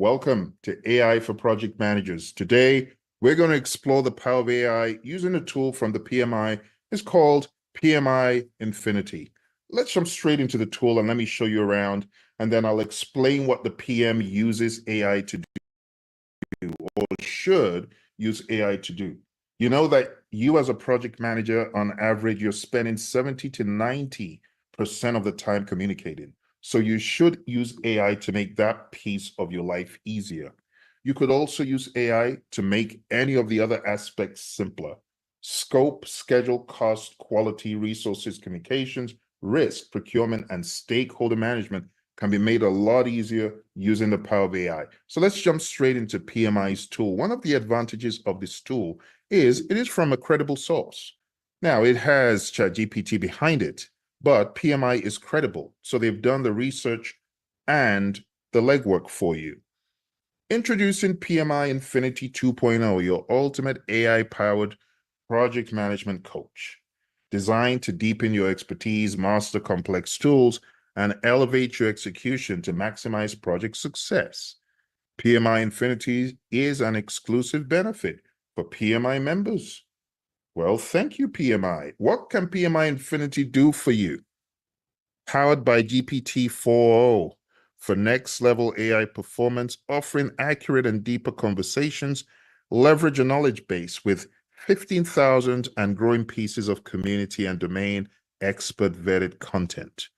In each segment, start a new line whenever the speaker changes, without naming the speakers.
Welcome to AI for Project Managers. Today, we're going to explore the power of AI using a tool from the PMI. It's called PMI Infinity. Let's jump straight into the tool and let me show you around, and then I'll explain what the PM uses AI to do or should use AI to do. You know that you as a project manager, on average, you're spending 70 to 90% of the time communicating. So you should use AI to make that piece of your life easier. You could also use AI to make any of the other aspects simpler. Scope, schedule, cost, quality, resources, communications, risk, procurement, and stakeholder management can be made a lot easier using the power of AI. So let's jump straight into PMI's tool. One of the advantages of this tool is it is from a credible source. Now, it has ChatGPT behind it, but PMI is credible. So they've done the research and the legwork for you. Introducing PMI Infinity 2.0, your ultimate AI-powered project management coach, designed to deepen your expertise, master complex tools, and elevate your execution to maximize project success. PMI Infinity is an exclusive benefit for PMI members. Well, thank you, PMI. What can PMI Infinity do for you? Powered by GPT 4.0 for next-level AI performance, offering accurate and deeper conversations, leverage a knowledge base with 15,000 and growing pieces of community and domain expert-vetted content.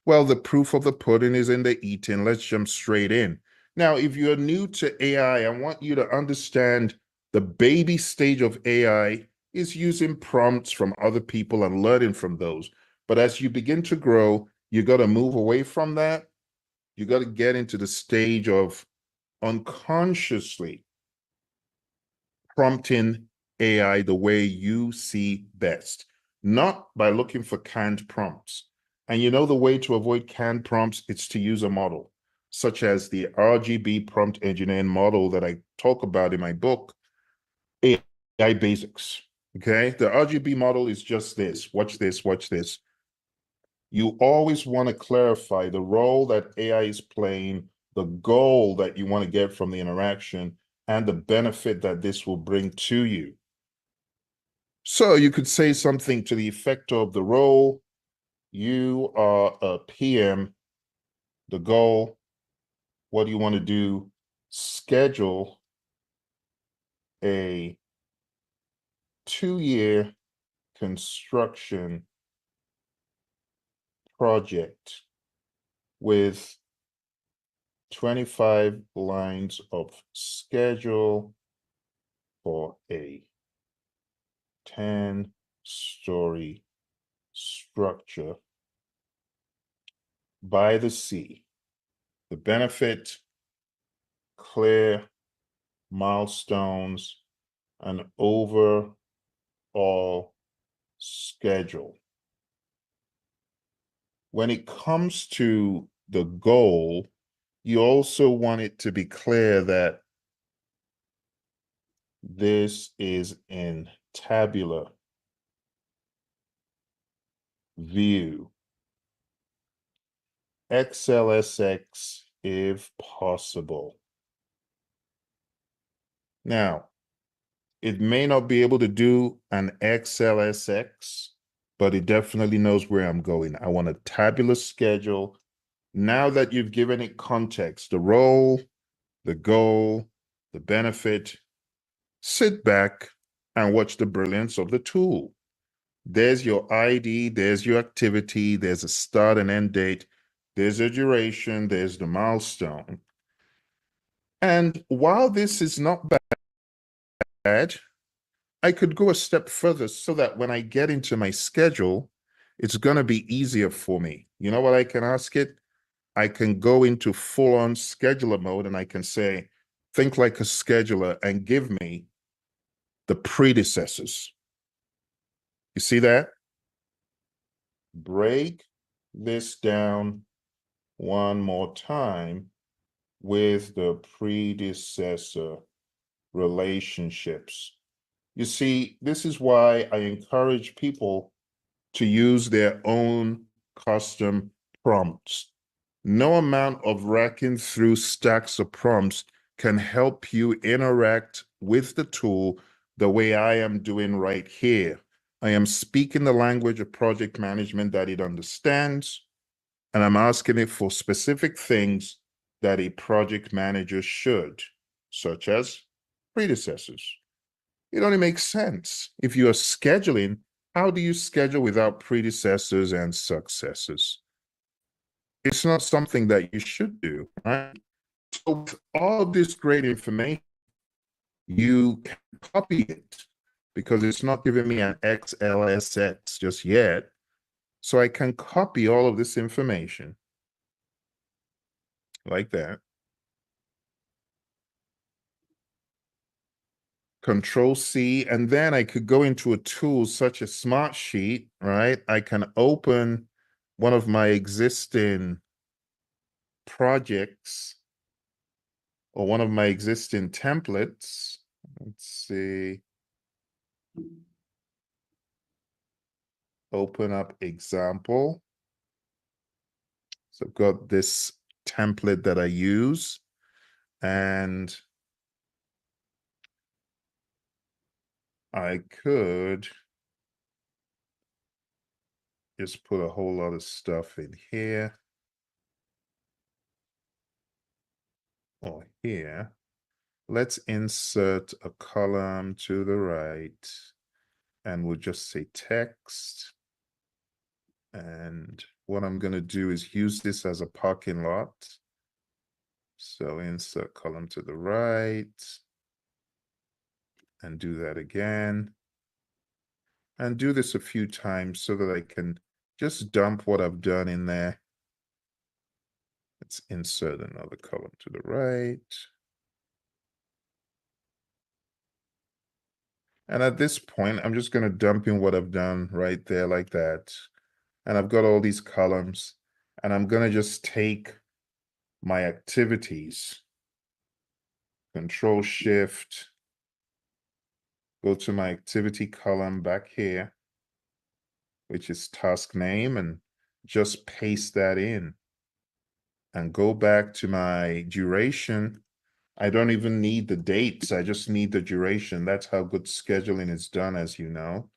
Well, the proof of the pudding is in the eating. Let's jump straight in. Now, if you're new to AI, I want you to understand the baby stage of AI is using prompts from other people and learning from those. But as you begin to grow, you got to move away from that. You got to get into the stage of unconsciously prompting AI the way you see best, not by looking for canned prompts. And you know the way to avoid canned prompts, it's to use a model, such as the RGB prompt engineering model that I talk about in my book, AI Basics. Okay, the RGB model is just this. Watch this, watch this. You always want to clarify the role that AI is playing, the goal that you want to get from the interaction, and the benefit that this will bring to you. So you could say something to the effect of the role, you are a PM, the goal, what do you want to do? Schedule a 2-year construction project with 25 lines of schedule for a 10-story structure by the sea. The benefit, clear milestones, and overall schedule. When it comes to the goal, you also want it to be clear that this is in tabular view. XLSX if possible. Now, it may not be able to do an XLSX, but it definitely knows where I'm going. I want a tabular schedule. Now that you've given it context, the role, the goal, the benefit, sit back and watch the brilliance of the tool. There's your ID, there's your activity, there's a start and end date, there's a duration, there's the milestone. And while this is not bad, I could go a step further so that when I get into my schedule, it's going to be easier for me. You know what I can ask it? I can go into full-on scheduler mode and I can say, think like a scheduler and give me the predecessors. You see that? Break this down one more time with the predecessor relationships. You see, this is why I encourage people to use their own custom prompts. No amount of racking through stacks of prompts can help you interact with the tool the way I am doing right here. I am speaking the language of project management that it understands, and I'm asking it for specific things that a project manager should, such as predecessors. It only makes sense. If you are scheduling, how do you schedule without predecessors and successors? It's not something that you should do, right? So with all of this great information, you can copy it because it's not giving me an XLSX just yet. So I can copy all of this information like that. Control C, and then I could go into a tool such as Smartsheet, right? I can open one of my existing projects or one of my existing templates. Let's see. Open up example. So I've got this template that I use, and I could just put a whole lot of stuff in here or here. Let's insert a column to the right, and we'll just say text. And what I'm going to do is use this as a parking lot. So insert column to the right and do that again. And do this a few times so that I can just dump what I've done in there. Let's insert another column to the right. And at this point, I'm just going to dump in what I've done right there like that. And I've got all these columns, and I'm going to just take my activities, Control Shift, go to my activity column back here, which is task name, and just paste that in. And go back to my duration. I don't even need the dates. I just need the duration. That's how good scheduling is done, as you know.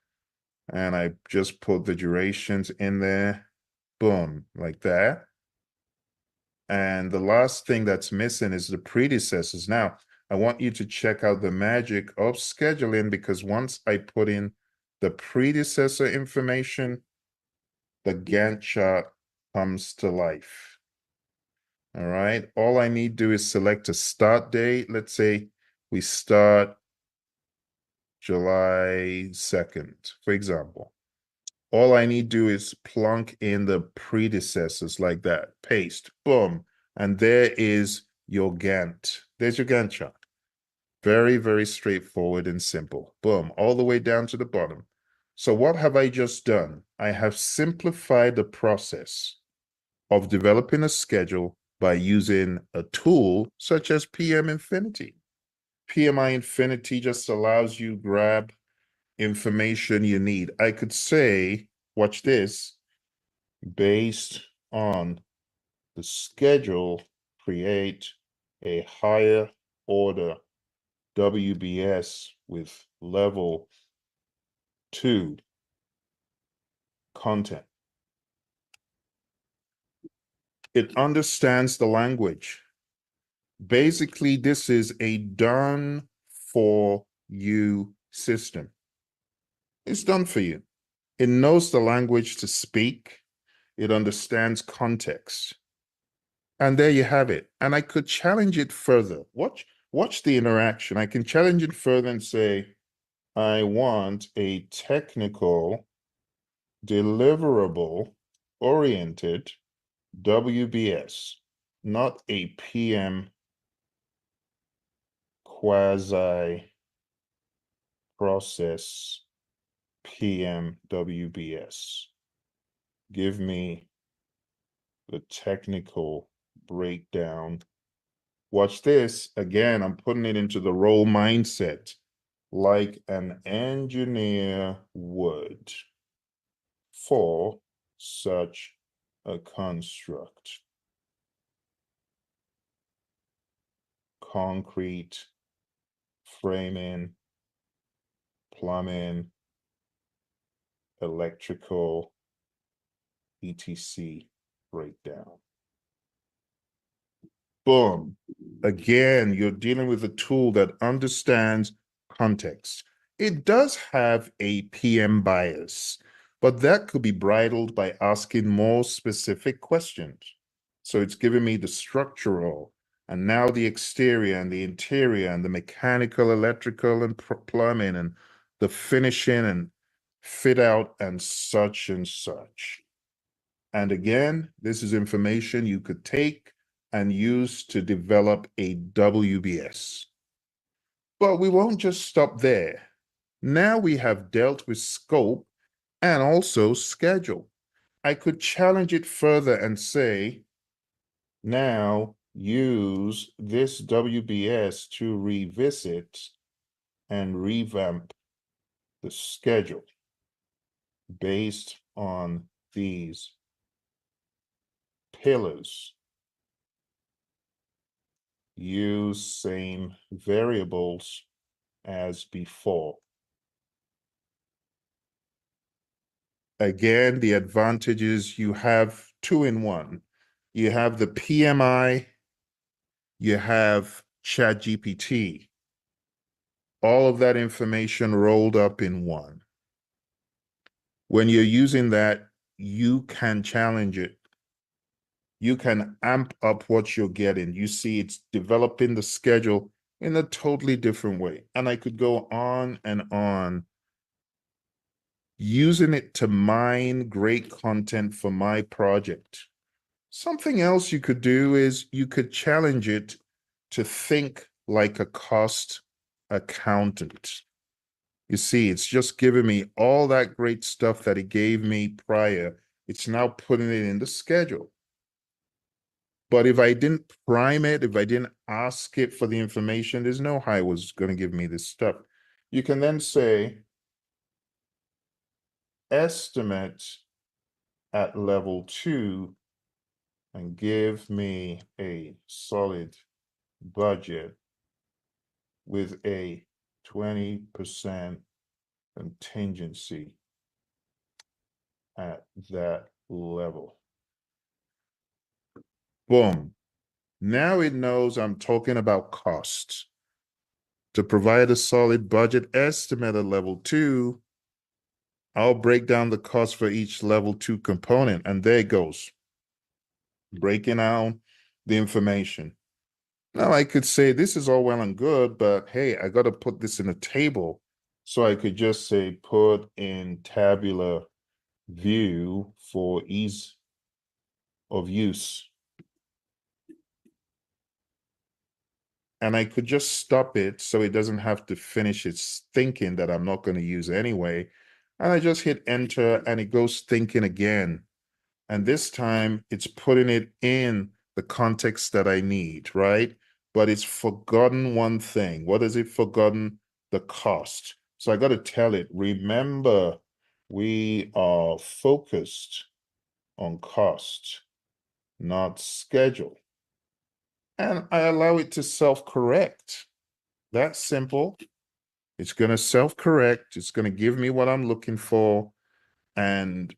And I just put the durations in there. Boom, like that. And the last thing that's missing is the predecessors. Now, I want you to check out the magic of scheduling, because once I put in the predecessor information, the Gantt chart comes to life. All right. All I need to do is select a start date. Let's say we start July 2nd, for example. All I need to do is plunk in the predecessors like that, paste, boom, and there is your Gantt. There's your Gantt chart. Very, very straightforward and simple. Boom, all the way down to the bottom. So what have I just done? I have simplified the process of developing a schedule by using a tool such as PM Infinity. PMI Infinity just allows you grab information you need. I could say, watch this, based on the schedule, create a higher order WBS with level 2 content. It understands the language. Basically, this is a done for you system. It's done for you. It knows the language to speak. It understands context. And there you have it. And I could challenge it further. Watch the interaction. I can challenge it further and say, I want a technical, deliverable oriented WBS, not a PM quasi process PM WBS. Give me the technical breakdown. Watch this. Again, I'm putting it into the role mindset like an engineer would for such a construct. concrete, framing, plumbing, electrical, etc. breakdown. Boom. Again, you're dealing with a tool that understands context. It does have a PM bias, but that could be bridled by asking more specific questions. So it's giving me the structural, and now the exterior and the interior and the mechanical, electrical, and plumbing, and the finishing and fit out and such and such. And again, this is information you could take and use to develop a WBS. But we won't just stop there. Now we have dealt with scope and also schedule. I could challenge it further and say, now use this WBS to revisit and revamp the schedule based on these pillars. Use same variables as before. Again, the advantages, you have two in one. You have the PMI, you have ChatGPT. All of that information rolled up in one. When you're using that, you can challenge it. You can amp up what you're getting. You see, it's developing the schedule in a totally different way. And I could go on and on, using it to mine great content for my project. Something else you could do is you could challenge it to think like a cost accountant. You see, it's just giving me all that great stuff that it gave me prior. It's now putting it in the schedule. But if I didn't prime it, if I didn't ask it for the information, there's no how it was going to give me this stuff. You can then say, estimate at level 2 and give me a solid budget with a 20% contingency at that level. Boom. Now it knows I'm talking about costs. To provide a solid budget estimate at level 2, I'll break down the cost for each level 2 component, and there it goes. Breaking out the information. Now I could say this is all well and good, but hey, I got to put this in a table. So I could just say put in tabular view for ease of use. And I could just stop it so it doesn't have to finish its thinking that I'm not going to use anyway. And I just hit enter and it goes thinking again. And this time it's putting it in the context that I need, right? But it's forgotten one thing. What has it forgotten? The cost. So I got to tell it, remember, we are focused on cost, not schedule. And I allow it to self-correct. That's simple. It's going to self-correct. It's going to give me what I'm looking for. And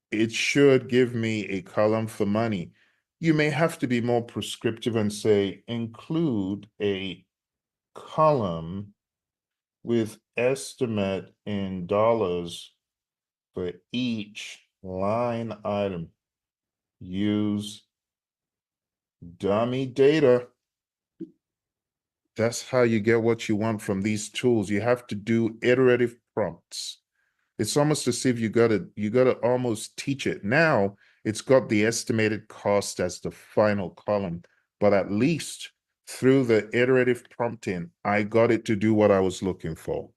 it should give me a column for money. You may have to be more prescriptive and say, include a column with estimate in dollars for each line item. Use dummy data. That's how you get what you want from these tools. You have to do iterative prompts. It's almost as if you gotta almost teach it. Now it's got the estimated cost as the final column, but at least through the iterative prompting, I got it to do what I was looking for.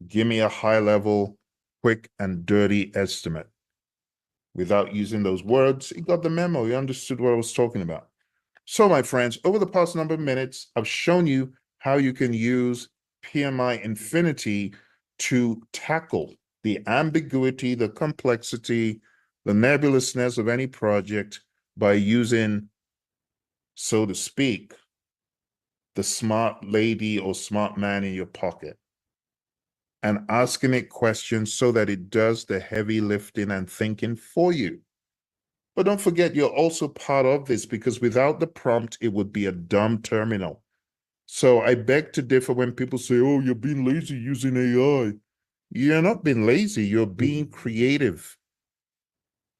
Give me a high level, quick and dirty estimate. Without using those words, it got the memo. He understood what I was talking about. So, my friends, over the past number of minutes, I've shown you how you can use PMI Infinity to tackle the ambiguity, the complexity, the nebulousness of any project by using, so to speak, the smart lady or smart man in your pocket and asking it questions so that it does the heavy lifting and thinking for you. But don't forget, you're also part of this, because without the prompt, it would be a dumb terminal. So I beg to differ when people say, oh, you're being lazy using AI. You're not being lazy, you're being creative.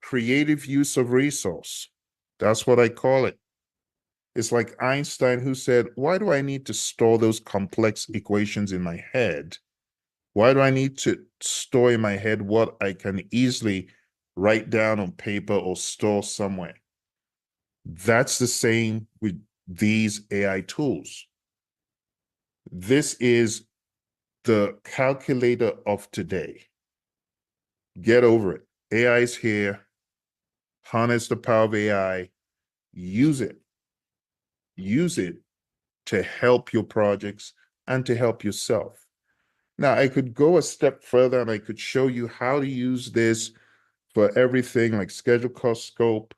Creative use of resource. That's what I call it. It's like Einstein, who said, why do I need to store those complex equations in my head? Why do I need to store in my head what I can easily write down on paper or store somewhere? That's the same with these AI tools. This is the calculator of today. Get over it. AI is here. Harness the power of AI. Use it. Use it to help your projects and to help yourself. Now, I could go a step further and I could show you how to use this for everything like schedule, cost, scope.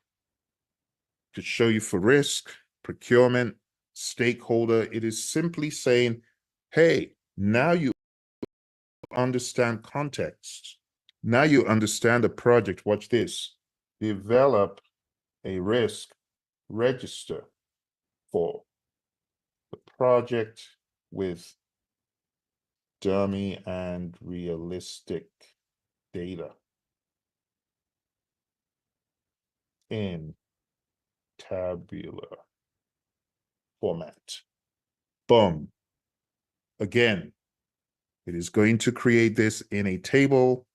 To show you for risk, procurement, stakeholder. It is simply saying, hey, now you understand context. Now you understand the project. Watch this. Develop a risk register for the project with dummy and realistic data in tabular format. Boom. Again, it is going to create this in a table.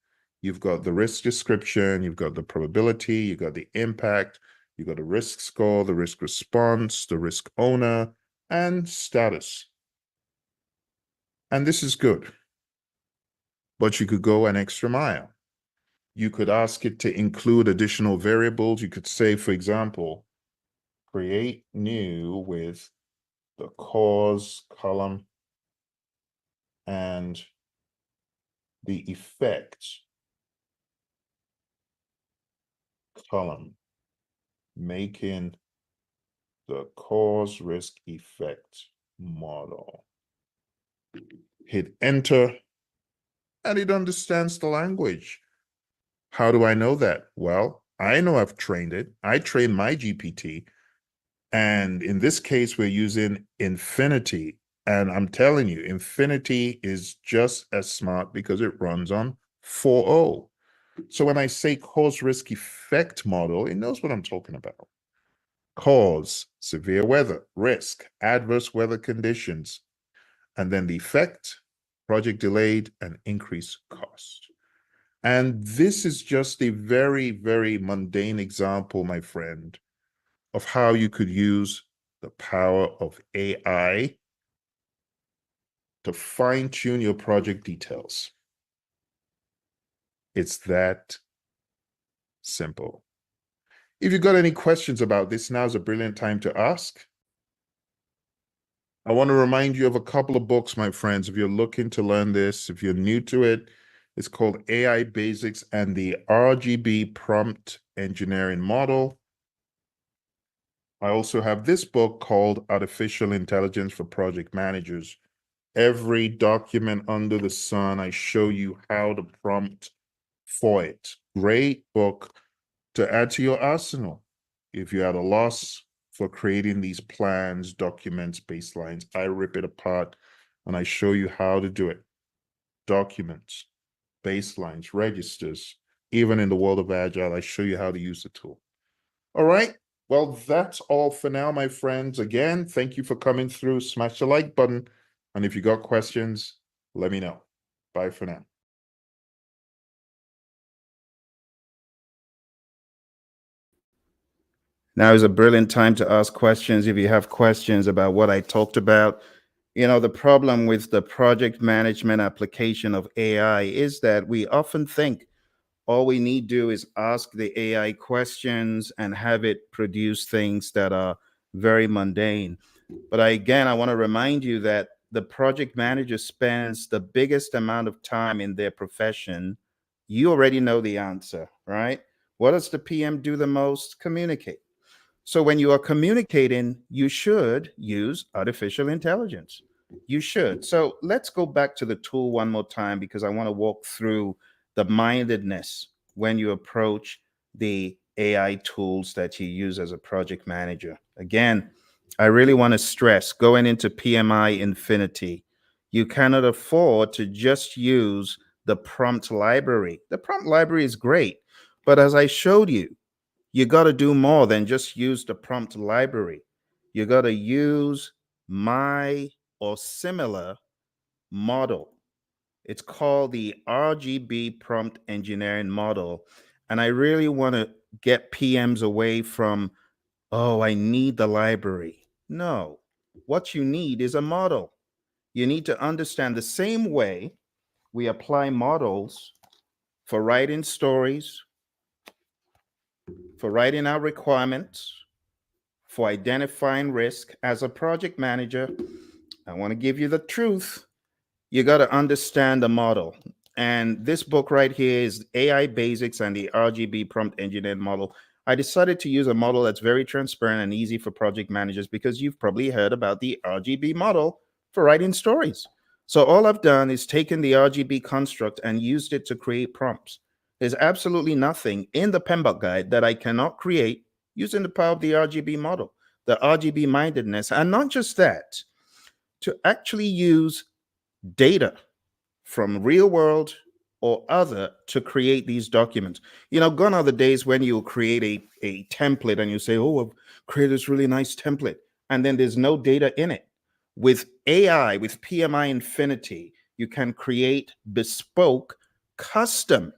You've got the risk description, you've got the probability, you've got the impact, you've got the risk score, the risk response, the risk owner, and status. And this is good. But you could go an extra mile. You could ask it to include additional variables. You could say, for example, create new with the cause column and the effect column, making the cause risk effect model. Hit enter, and it understands the language. How do I know that? Well, I know I've trained it. I trained my GPT. And in this case, we're using Infinity. And I'm telling you, Infinity is just as smart because it runs on 4.0. So when I say cause risk effect model, it knows what I'm talking about. Cause, severe weather, risk, adverse weather conditions, and then the effect, project delayed, and increased cost. And this is just a very, very mundane example, my friend, of how you could use the power of AI to fine-tune your project details. It's that simple. If you've got any questions about this, now's a brilliant time to ask. I want to remind you of a couple of books, my friends. If you're looking to learn this, if you're new to it, it's called AI Basics and the RGB Prompt Engineering Model. I also have this book called Artificial Intelligence for Project Managers. Every document under the sun, I show you how to prompt for it. Great book to add to your arsenal. If you're at a loss for creating these plans, documents, baselines, I rip it apart and I show you how to do it. Documents, baselines, registers, even in the world of Agile, I show you how to use the tool. All right. Well, that's all for now, my friends. Again, thank you for coming through. Smash the like button. And if you got questions, let me know. Bye for now.
Now is a brilliant time to ask questions if you have questions about what I talked about. You know, the problem with the project management application of AI is that we often think all we need to do is ask the AI questions and have it produce things that are very mundane. But I want to remind you that the project manager spends the biggest amount of time in their profession. You already know the answer, right? What does the PM do the most? Communicate. So when you are communicating, you should use artificial intelligence. You should. So let's go back to the tool one more time because I want to walk through the mindedness when you approach the AI tools that you use as a project manager. Again, I really want to stress going into PMI Infinity, you cannot afford to just use the prompt library. The prompt library is great, but as I showed you, you got to do more than just use the prompt library. You got to use my or similar model. It's called the RGB prompt engineering model. And I really want to get PMs away from, oh, I need the library. No, what you need is a model. You need to understand the same way we apply models for writing stories, for writing our requirements, for identifying risk. As a project manager, I want to give you the truth. You got to understand the model. And this book right here is AI Basics and the RGB Prompt Engineering Model. I decided to use a model that's very transparent and easy for project managers because you've probably heard about the RGB model for writing stories. So all I've done is taken the RGB construct and used it to create prompts. There's absolutely nothing in the PMBOK guide that I cannot create using the power of the RGB model, the RGB mindedness, and not just that, to actually use data from real world or other to create these documents. Gone are the days when you create a template and you say, oh, I've created this really nice template, and then there's no data in it. With AI, with PMI Infinity, you can create bespoke, custom.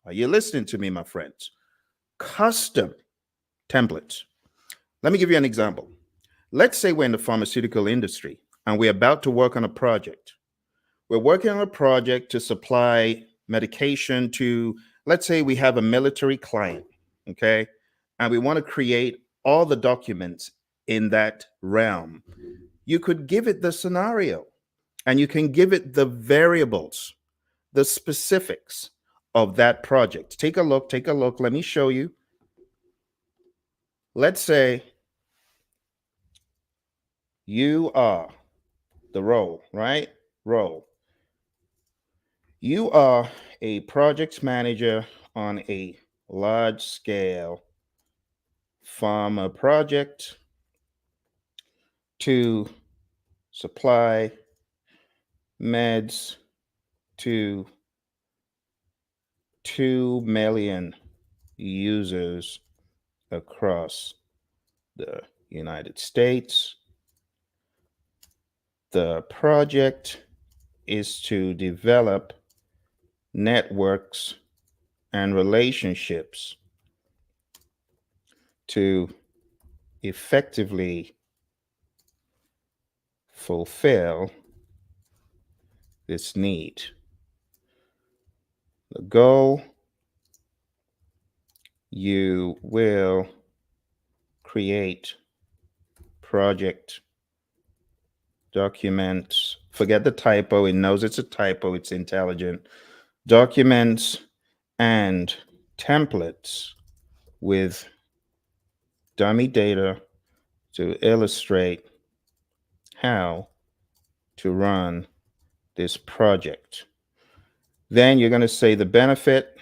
Are you listening to me, my friends? Custom templates. Let me give you an example. Let's say we're in the pharmaceutical industry and we're about to work on a project. We're working on a project to supply medication to, let's say we have a military client, okay? And we want to create all the documents in that realm. You could give it the scenario and you can give it the variables, the specifics of that project. Take a look. Let me show you. Let's say you are the role, right? Role. You are a project manager on a large scale pharma project to supply meds to 2 million users across the United States. The project is to develop networks and relationships to effectively fulfill this need. The goal, you will create project documents. Forget the typo. It knows it's a typo. It's intelligent. Documents and templates with dummy data to illustrate how to run this project. Then you're going to say the benefit,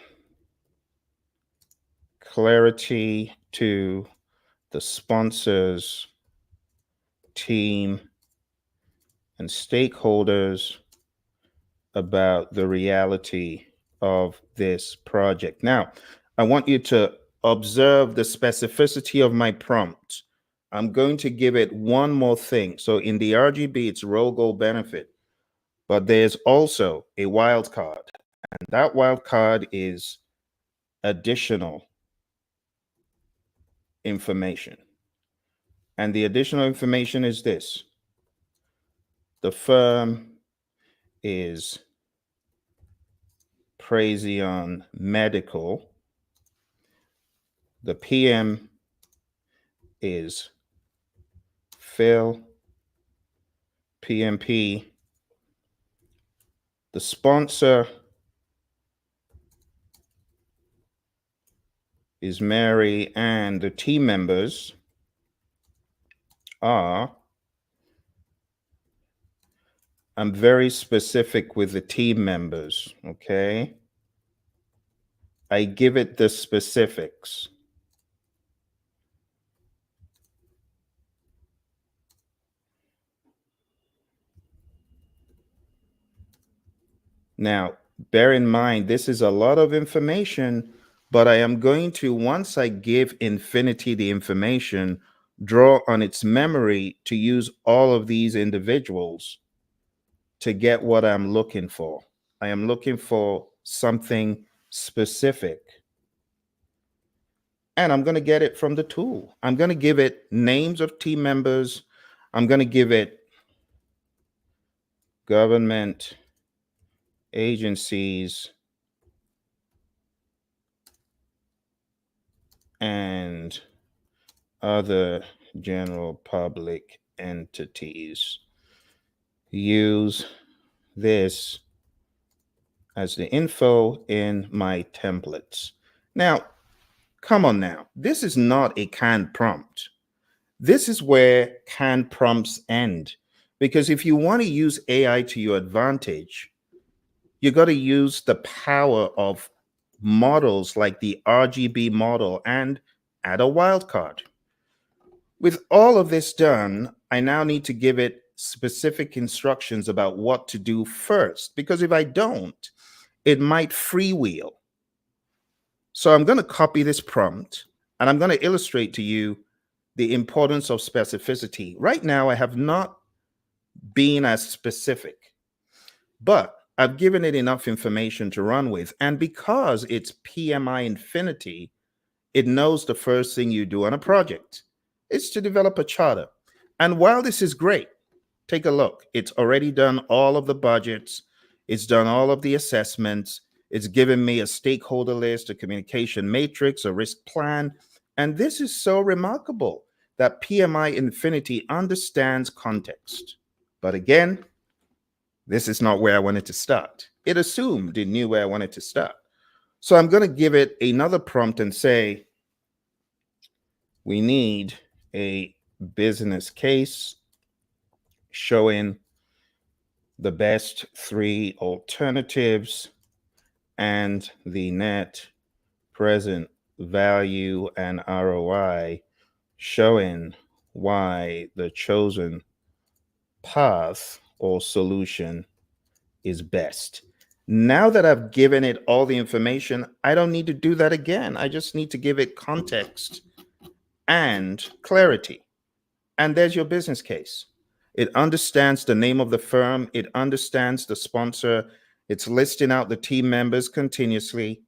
clarity to the sponsors, team, and stakeholders about the reality of this project. Now, I want you to observe the specificity of my prompt. I'm going to give it one more thing. So in the RGB, it's role goal benefit, but there's also a wild card. And that wild card is additional information. And the additional information is this. The firm is Praizion Medical. The PM is Phil PMP. The sponsor is Mary, and the team members are, I'm very specific with the team members, okay? I give it the specifics. Now, bear in mind, this is a lot of information, but I am going to, once I give Infinity the information, draw on its memory to use all of these individuals to get what I'm looking for. I am looking for something specific. And I'm going to get it from the tool. I'm going to give it names of team members. I'm going to give it government agencies and other general public entities. Use this as the info in my templates. Now, come on now. This is not a canned prompt. This is where canned prompts end. Because if you want to use AI to your advantage, you got to use the power of models like the RGB model and add a wildcard. With all of this done, I now need to give it specific instructions about what to do first, because if I don't, it might freewheel. So I'm going to copy this prompt and I'm going to illustrate to you the importance of specificity. Right now, I have not been as specific, but I've given it enough information to run with. And because it's PMI Infinity, it knows the first thing you do on a project is to develop a charter. And while this is great, take a look. It's already done all of the budgets. It's done all of the assessments. It's given me a stakeholder list, a communication matrix, a risk plan. And this is so remarkable that PMI Infinity understands context. But again, this is not where I wanted to start. It assumed it knew where I wanted to start. So I'm going to give it another prompt and say, we need a business case showing the best 3 alternatives and the net present value and ROI, showing why the chosen path or solution is best. Now that I've given it all the information, I don't need to do that again. I just need to give it context and clarity. And there's your business case. It understands the name of the firm. It understands the sponsor. It's listing out the team members continuously.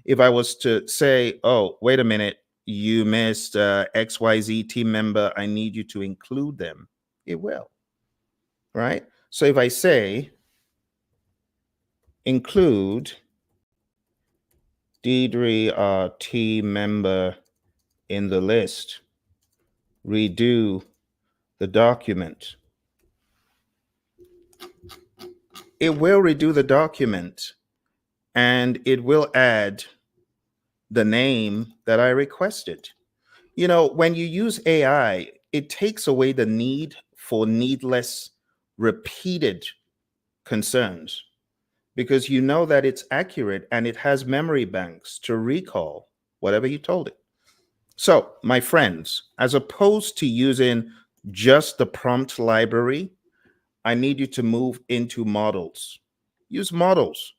If I was to say, oh, wait a minute, you missed XYZ team member, I need you to include them, it will, right? So if I say, include Deidre, team member in the list, redo the document, it will redo the document and it will add the name that I requested. You know, when you use AI, it takes away the need for needless, repeated concerns because you know that it's accurate and it has memory banks to recall whatever you told it. So, my friends, as opposed to using just the prompt library, I need you to move into models. Use models.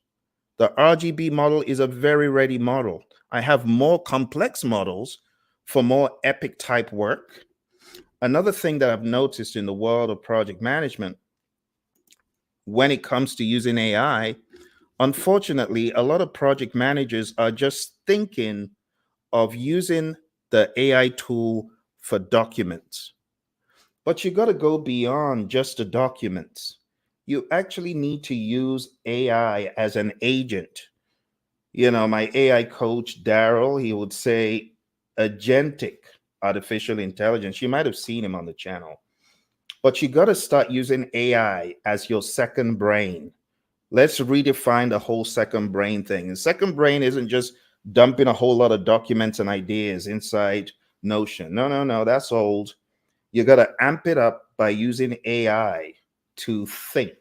The RGB model is a very ready model. I have more complex models for more epic type work. Another thing that I've noticed in the world of project management, when it comes to using AI, unfortunately, a lot of project managers are just thinking of using the AI tool for documents. But you got to go beyond just the documents. You actually need to use AI as an agent. You know, my AI coach, Daryl, he would say agentic artificial intelligence. You might have seen him on the channel. But you got to start using AI as your second brain. Let's redefine the whole second brain thing. And second brain isn't just dumping a whole lot of documents and ideas inside Notion. No, no, no, that's old. You got to amp it up by using AI to think.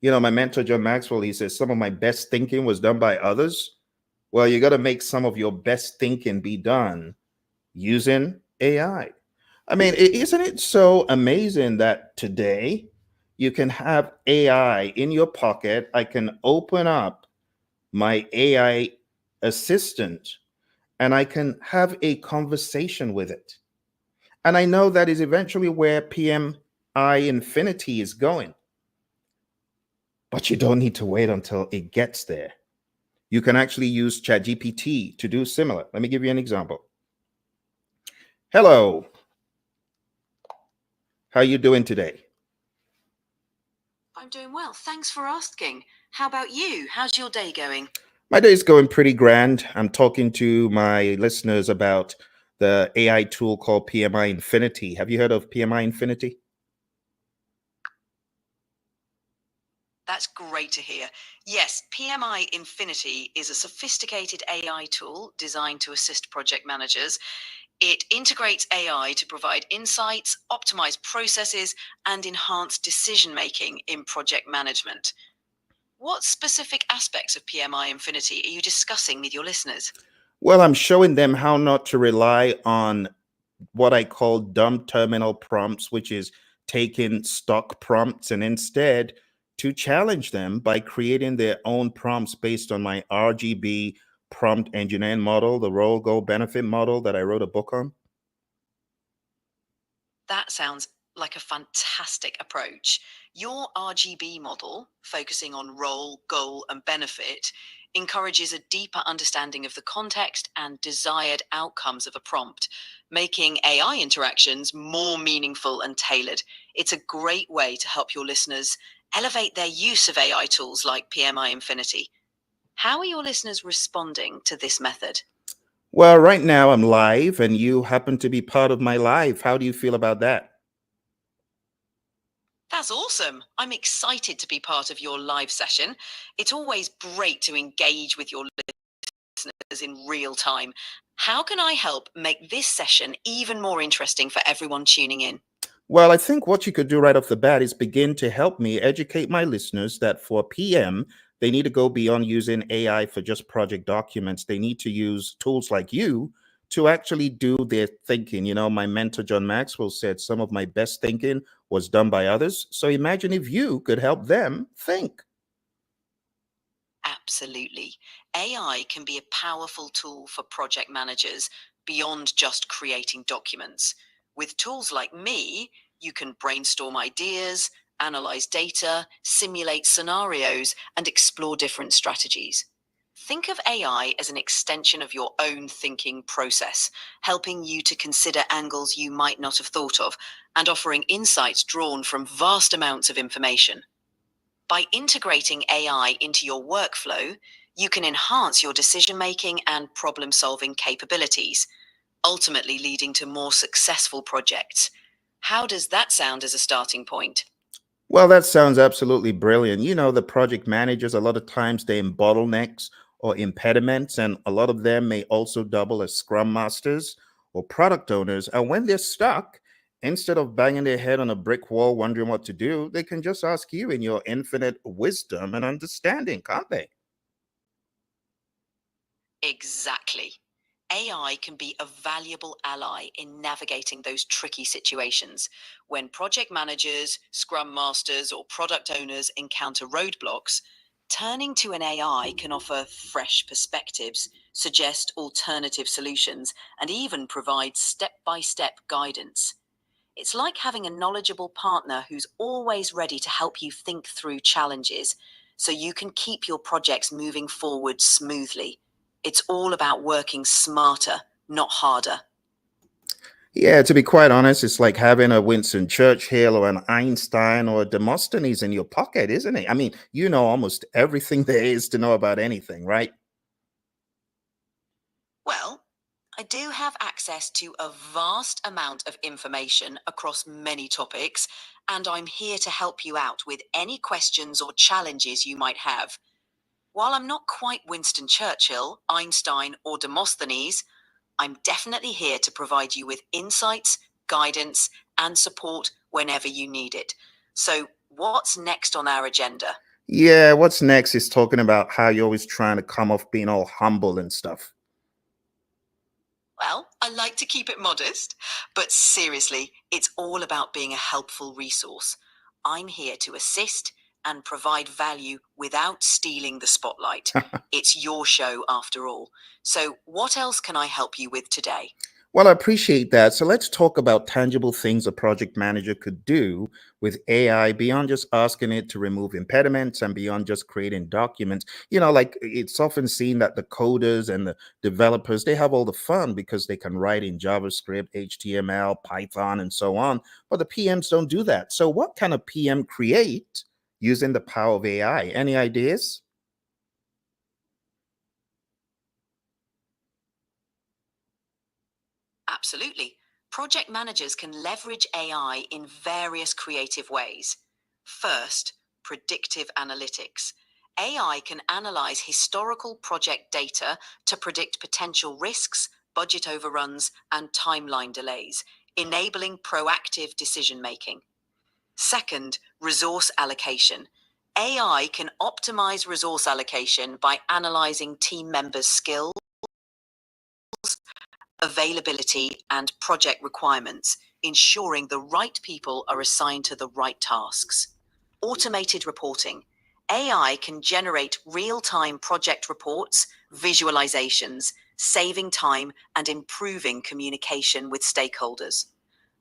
You know, my mentor, John Maxwell, he says some of my best thinking was done by others. Well, you got to make some of your best thinking be done using AI. I mean, isn't it so amazing that today you can have AI in your pocket? I can open up my AI assistant and I can have a conversation with it. And I know that is eventually where PMI Infinity is going. But you don't need to wait until it gets there. You can actually use ChatGPT to do similar. Let me give you an example. Hello, how you doing today?
I'm doing well. Thanks for asking. How about you? How's your day going?
My day is going pretty grand. I'm talking to my listeners about the AI tool called PMI Infinity. Have you heard of PMI Infinity?
That's great to hear. Yes, PMI Infinity is a sophisticated AI tool designed to assist project managers. It integrates AI to provide insights, optimize processes, and enhance decision making in project management. What specific aspects of PMI Infinity are you discussing with your listeners?
Well, I'm showing them how not to rely on what I call dumb terminal prompts, which is taking stock prompts, and instead to challenge them by creating their own prompts based on my RGB prompt engineering model, the role goal benefit model that I wrote a book on.
That sounds like a fantastic approach. Your RGB model, focusing on role, goal, and benefit, encourages a deeper understanding of the context and desired outcomes of a prompt, making AI interactions more meaningful and tailored. It's a great way to help your listeners elevate their use of AI tools like PMI Infinity. How are your listeners responding to this method?
Well, right now I'm live and you happen to be part of my live. How do you feel about that?
That's awesome. I'm excited to be part of your live session. It's always great to engage with your listeners in real time. How can I help make this session even more interesting for everyone tuning in?
Well, I think what you could do right off the bat is begin to help me educate my listeners that for PM, they need to go beyond using AI for just project documents. They need to use tools like you to actually do their thinking. You know, my mentor, John Maxwell, said some of my best thinking was done by others. So imagine if you could help them think.
Absolutely. AI can be a powerful tool for project managers beyond just creating documents. With tools like me, you can brainstorm ideas, analyze data, simulate scenarios, and explore different strategies. Think of AI as an extension of your own thinking process, helping you to consider angles you might not have thought of and offering insights drawn from vast amounts of information. By integrating AI into your workflow, you can enhance your decision making and problem solving capabilities, ultimately leading to more successful projects. How does that sound as a starting point?
Well, that sounds absolutely brilliant. You know, the project managers, a lot of times they're in bottlenecks or impediments, and a lot of them may also double as scrum masters or product owners. And when they're stuck, instead of banging their head on a brick wall wondering what to do, they can just ask you in your infinite wisdom and understanding, can't they?
Exactly. AI can be a valuable ally in navigating those tricky situations. When project managers, scrum masters, or product owners encounter roadblocks, turning to an AI can offer fresh perspectives, suggest alternative solutions, and even provide step by step guidance. It's like having a knowledgeable partner who's always ready to help you think through challenges so you can keep your projects moving forward smoothly. It's all about working smarter, not harder.
Yeah, to be quite honest, it's like having a Winston Churchill or an Einstein or a Demosthenes in your pocket, isn't it? I mean, you know almost everything there is to know about anything, right?
Well, I do have access to a vast amount of information across many topics, and I'm here to help you out with any questions or challenges you might have. While I'm not quite Winston Churchill, Einstein, or Demosthenes, I'm definitely here to provide you with insights, guidance, and support whenever you need it. So, what's next on our agenda?
Yeah, what's next is talking about how you're always trying to come off being all humble and stuff.
Well, I like to keep it modest, but seriously, it's all about being a helpful resource. I'm here to assist and provide value without stealing the spotlight. It's your show after all. So, what else can I help you with today?
Well, I appreciate that. So let's talk about tangible things a project manager could do with AI beyond just asking it to remove impediments and beyond just creating documents. Like it's often seen that the coders and the developers, they have all the fun because they can write in JavaScript, HTML, Python, and so on. But the PMs don't do that. So what can a PM create using the power of AI? Any ideas?
Absolutely. Project managers can leverage AI in various creative ways. First, predictive analytics. AI can analyze historical project data to predict potential risks, budget overruns, and timeline delays, enabling proactive decision making. Second, resource allocation. AI can optimize resource allocation by analyzing team members' skills, availability, and project requirements, ensuring the right people are assigned to the right tasks. Automated reporting. AI can generate real-time project reports, visualizations, saving time and improving communication with stakeholders.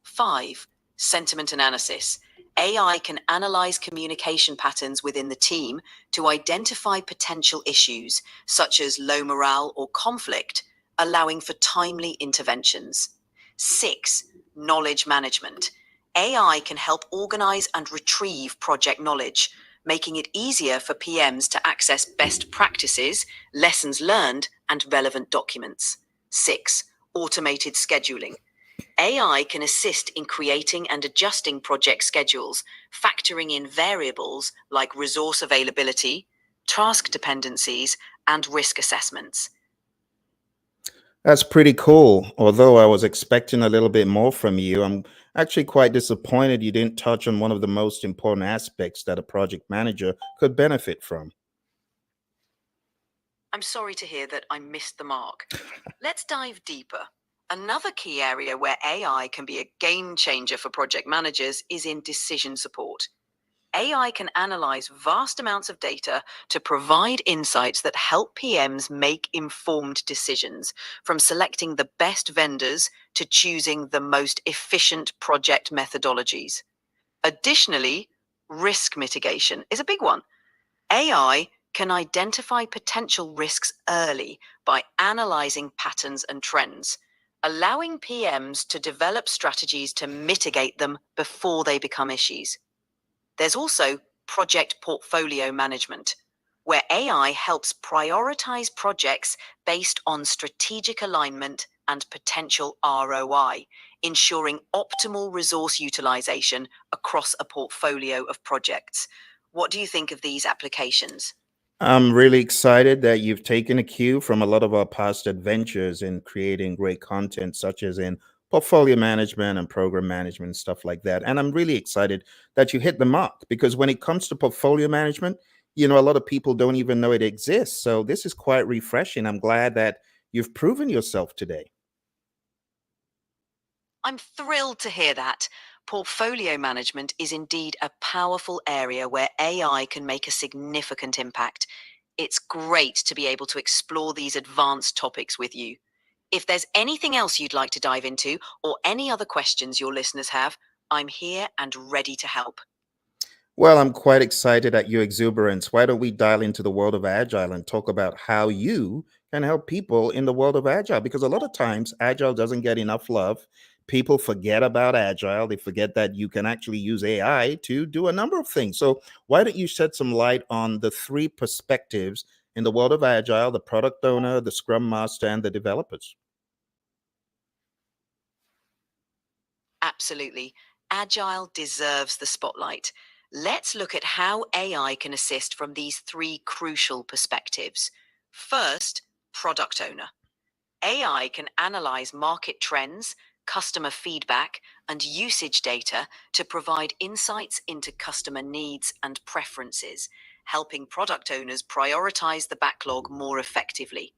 5. Sentiment analysis. AI can analyze communication patterns within the team to identify potential issues, such as low morale or conflict, allowing for timely interventions. 6. Knowledge management. AI can help organize and retrieve project knowledge, making it easier for PMs to access best practices, lessons learned, and relevant documents. 6. Automated scheduling. AI can assist in creating and adjusting project schedules, factoring in variables like resource availability, task dependencies, and risk assessments.
That's pretty cool. Although I was expecting a little bit more from you, I'm actually quite disappointed you didn't touch on one of the most important aspects that a project manager could benefit from.
I'm sorry to hear that I missed the mark. Let's dive deeper. Another key area where AI can be a game changer for project managers is in decision support. AI can analyze vast amounts of data to provide insights that help PMs make informed decisions, from selecting the best vendors to choosing the most efficient project methodologies. Additionally, risk mitigation is a big one. AI can identify potential risks early by analyzing patterns and trends, allowing PMs to develop strategies to mitigate them before they become issues. There's also project portfolio management, where AI helps prioritize projects based on strategic alignment and potential ROI, ensuring optimal resource utilization across a portfolio of projects. What do you think of these applications?
I'm really excited that you've taken a cue from a lot of our past adventures in creating great content, such as in portfolio management and program management, stuff like that. And I'm really excited that you hit the mark because when it comes to portfolio management, a lot of people don't even know it exists. So this is quite refreshing. I'm glad that you've proven yourself today.
I'm thrilled to hear that. Portfolio management is indeed a powerful area where AI can make a significant impact. It's great to be able to explore these advanced topics with you. If there's anything else you'd like to dive into or any other questions your listeners have, I'm here and ready to help.
Well, I'm quite excited at your exuberance. Why don't we dial into the world of Agile and talk about how you can help people in the world of Agile? Because a lot of times, Agile doesn't get enough love. People forget about Agile. They forget that you can actually use AI to do a number of things. So, why don't you shed some light on the three perspectives in the world of Agile: the product owner, the Scrum Master, and the developers?
Absolutely. Agile deserves the spotlight. Let's look at how AI can assist from these three crucial perspectives. First, product owner. AI can analyze market trends, customer feedback, and usage data to provide insights into customer needs and preferences, helping product owners prioritize the backlog more effectively.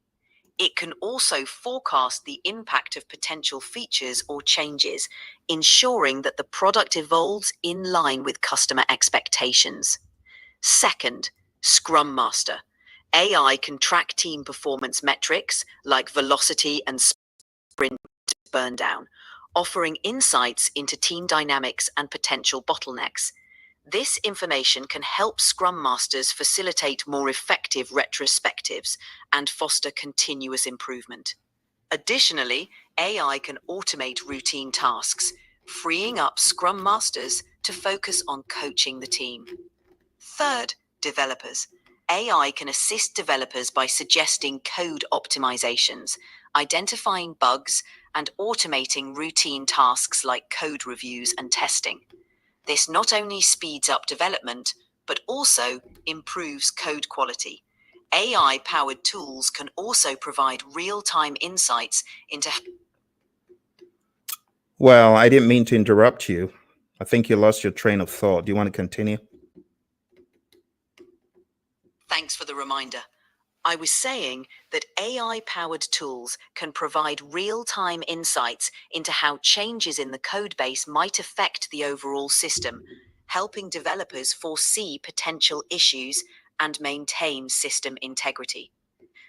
It can also forecast the impact of potential features or changes, ensuring that the product evolves in line with customer expectations. Second, Scrum Master. AI can track team performance metrics like velocity and sprint burn down, offering insights into team dynamics and potential bottlenecks. This information can help Scrum Masters facilitate more effective retrospectives and foster continuous improvement. Additionally, AI can automate routine tasks, freeing up Scrum Masters to focus on coaching the team. Third, developers. AI can assist developers by suggesting code optimizations, identifying bugs, and automating routine tasks like code reviews and testing. This not only speeds up development, but also improves code quality. AI-powered tools can also provide real-time insights into...
Well, I didn't mean to interrupt you. I think you lost your train of thought. Do you want to continue?
Thanks for the reminder. I was saying that AI-powered tools can provide real-time insights into how changes in the code base might affect the overall system, helping developers foresee potential issues and maintain system integrity.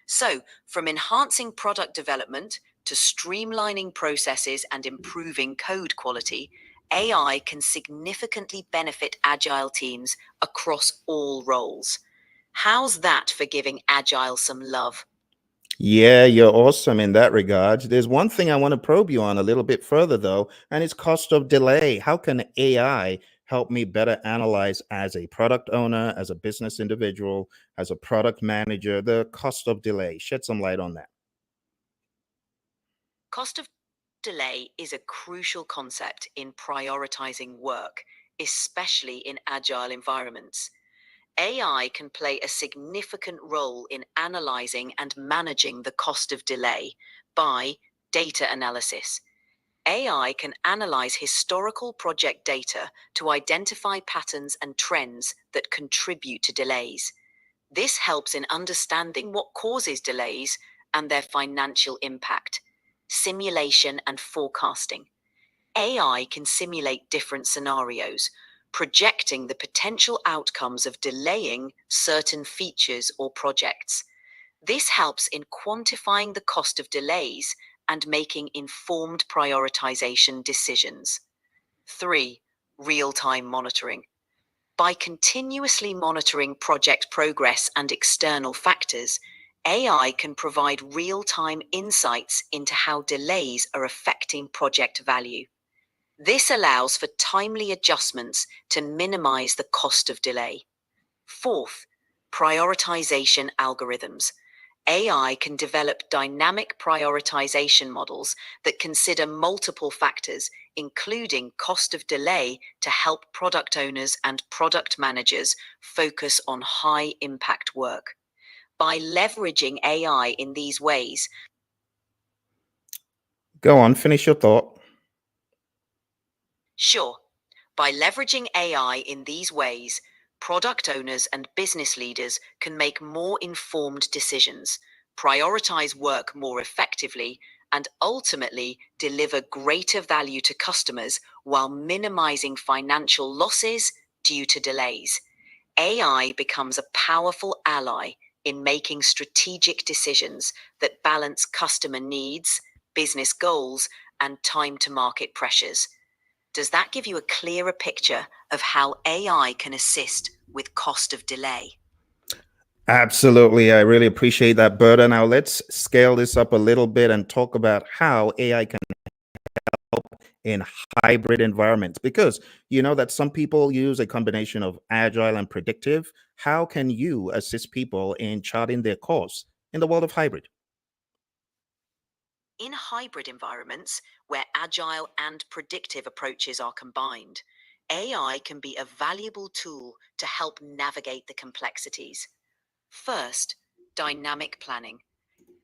So, from enhancing product development to streamlining processes and improving code quality, AI can significantly benefit agile teams across all roles. How's that for giving Agile some love?
Yeah, you're awesome in that regard. There's one thing I want to probe you on a little bit further, though, and it's cost of delay. How can AI help me better analyze as a product owner, as a business individual, as a product manager, the cost of delay? Shed some light on that.
Cost of delay is a crucial concept in prioritizing work, especially in agile environments. AI can play a significant role in analyzing and managing the cost of delay by data analysis. AI can analyze historical project data to identify patterns and trends that contribute to delays. This helps in understanding what causes delays and their financial impact. Simulation and forecasting. AI can simulate different scenarios, projecting the potential outcomes of delaying certain features or projects. This helps in quantifying the cost of delays and making informed prioritization decisions. 3. Real-time monitoring. By continuously monitoring project progress and external factors, AI can provide real-time insights into how delays are affecting project value. This allows for timely adjustments to minimize the cost of delay. Fourth, prioritization algorithms. AI can develop dynamic prioritization models that consider multiple factors, including cost of delay, to help product owners and product managers focus on high impact work. By leveraging AI in these ways,
Go on, finish your thought.
Sure. By leveraging AI in these ways, product owners and business leaders can make more informed decisions, prioritize work more effectively, and ultimately deliver greater value to customers while minimizing financial losses due to delays. AI becomes a powerful ally in making strategic decisions that balance customer needs, business goals, and time to market pressures. Does that give you a clearer picture of how AI can assist with cost of delay?
Absolutely. I really appreciate that, Berta. Now let's scale this up a little bit and talk about how AI can help in hybrid environments, because you know that some people use a combination of agile and predictive. How can you assist people in charting their course in the world of hybrid?
In hybrid environments where agile and predictive approaches are combined, AI can be a valuable tool to help navigate the complexities. First, dynamic planning.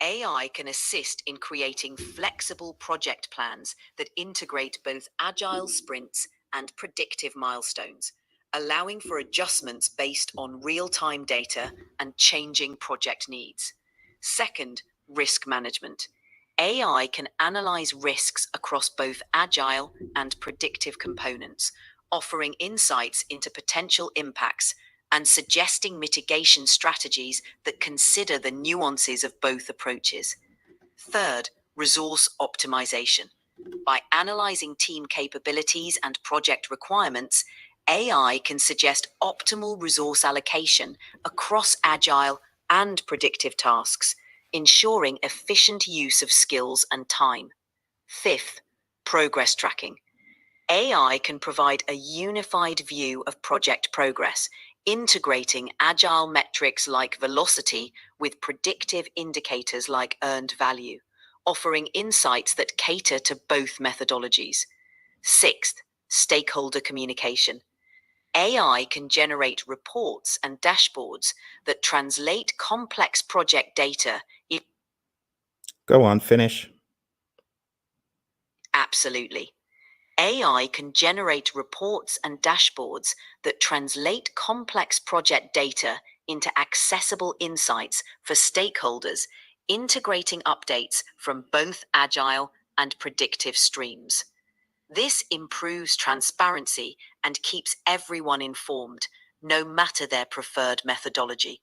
AI can assist in creating flexible project plans that integrate both agile sprints and predictive milestones, allowing for adjustments based on real time data and changing project needs. Second, risk management. AI can analyze risks across both agile and predictive components, offering insights into potential impacts and suggesting mitigation strategies that consider the nuances of both approaches. Third, resource optimization. By analyzing team capabilities and project requirements, AI can suggest optimal resource allocation across agile and predictive tasks, ensuring efficient use of skills and time. Fifth, progress tracking. AI can provide a unified view of project progress, integrating agile metrics like velocity with predictive indicators like earned value, offering insights that cater to both methodologies. Sixth, stakeholder communication. AI can generate reports and dashboards that translate complex project data.
Go on, finish.
Absolutely. AI can generate reports and dashboards that translate complex project data into accessible insights for stakeholders, integrating updates from both agile and predictive streams. This improves transparency and keeps everyone informed, no matter their preferred methodology.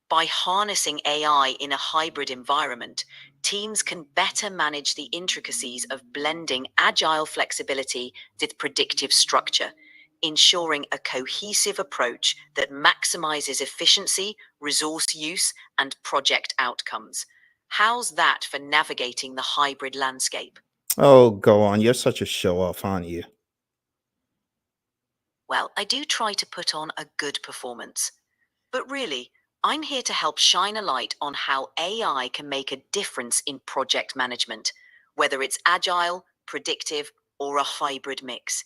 By harnessing AI in a hybrid environment, teams can better manage the intricacies of blending agile flexibility with predictive structure, ensuring a cohesive approach that maximizes efficiency, resource use, and project outcomes. How's that for navigating the hybrid landscape?
Oh, go on. You're such a show off, aren't you?
Well, I do try to put on a good performance. But really, I'm here to help shine a light on how AI can make a difference in project management, whether it's agile, predictive, or a hybrid mix.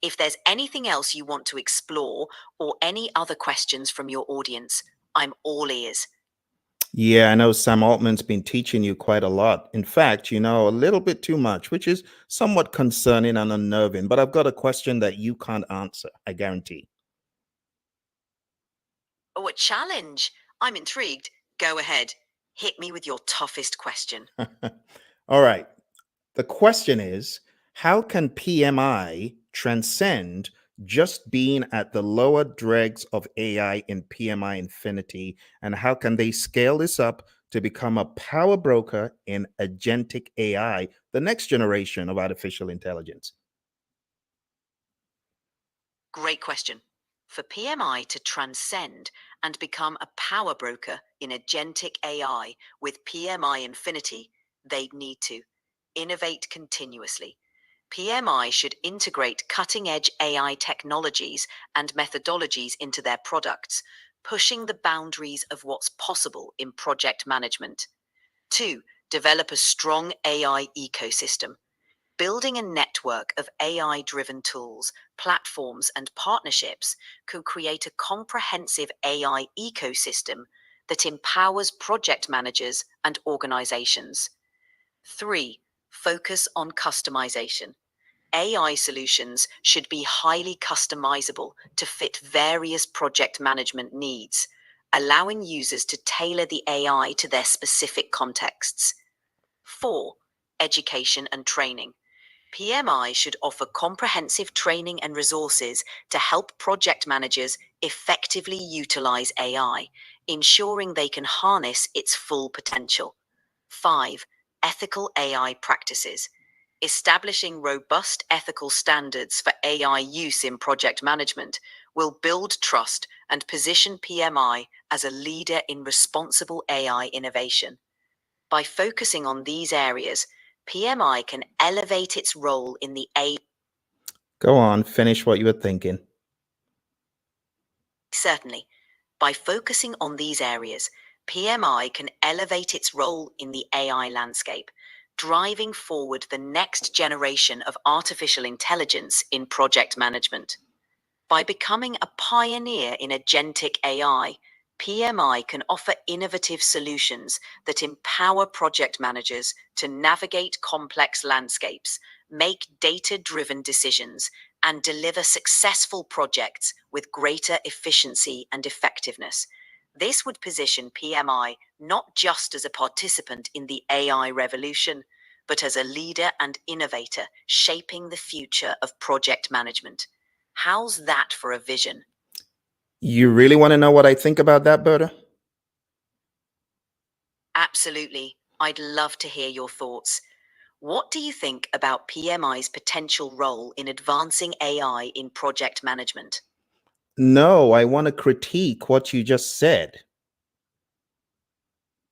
If there's anything else you want to explore or any other questions from your audience, I'm all ears.
Yeah, I know Sam Altman's been teaching you quite a lot. In fact, you know, a little bit too much, which is somewhat concerning and unnerving. But I've got a question that you can't answer, I guarantee.
Oh, a challenge! I'm intrigued. Go ahead. Hit me with your toughest question.
All right. The question is, how can PMI transcend just being at the lower dregs of AI in PMI Infinity? And how can they scale this up to become a power broker in agentic AI, the next generation of artificial intelligence?
Great question. For PMI to transcend and become a power broker in agentic AI with PMI Infinity, they'd need to innovate continuously. PMI should integrate cutting edge AI technologies and methodologies into their products, pushing the boundaries of what's possible in project management. 2. Develop a strong AI ecosystem. Building a network of AI driven tools, platforms, and partnerships could create a comprehensive AI ecosystem that empowers project managers and organizations. 3. Focus on customization. AI solutions should be highly customizable to fit various project management needs, allowing users to tailor the AI to their specific contexts. 4. Education and training. PMI should offer comprehensive training and resources to help project managers effectively utilize AI, ensuring they can harness its full potential. 5. Ethical AI practices. Establishing robust ethical standards for AI use in project management will build trust and position PMI as a leader in responsible AI innovation. By focusing on these areas, PMI can elevate its role in the AI.
Go on, finish what you were thinking.
Certainly, by focusing on these areas, PMI can elevate its role in the AI landscape, driving forward the next generation of artificial intelligence in project management. By becoming a pioneer in agentic AI, PMI can offer innovative solutions that empower project managers to navigate complex landscapes, make data driven decisions, and deliver successful projects with greater efficiency and effectiveness. This would position PMI not just as a participant in the AI revolution, but as a leader and innovator shaping the future of project management. How's that for a vision?
You really want to know what I think about that, Berta?
Absolutely. I'd love to hear your thoughts. What do you think about PMI's potential role in advancing AI in project management?
No, I want to critique what you just said.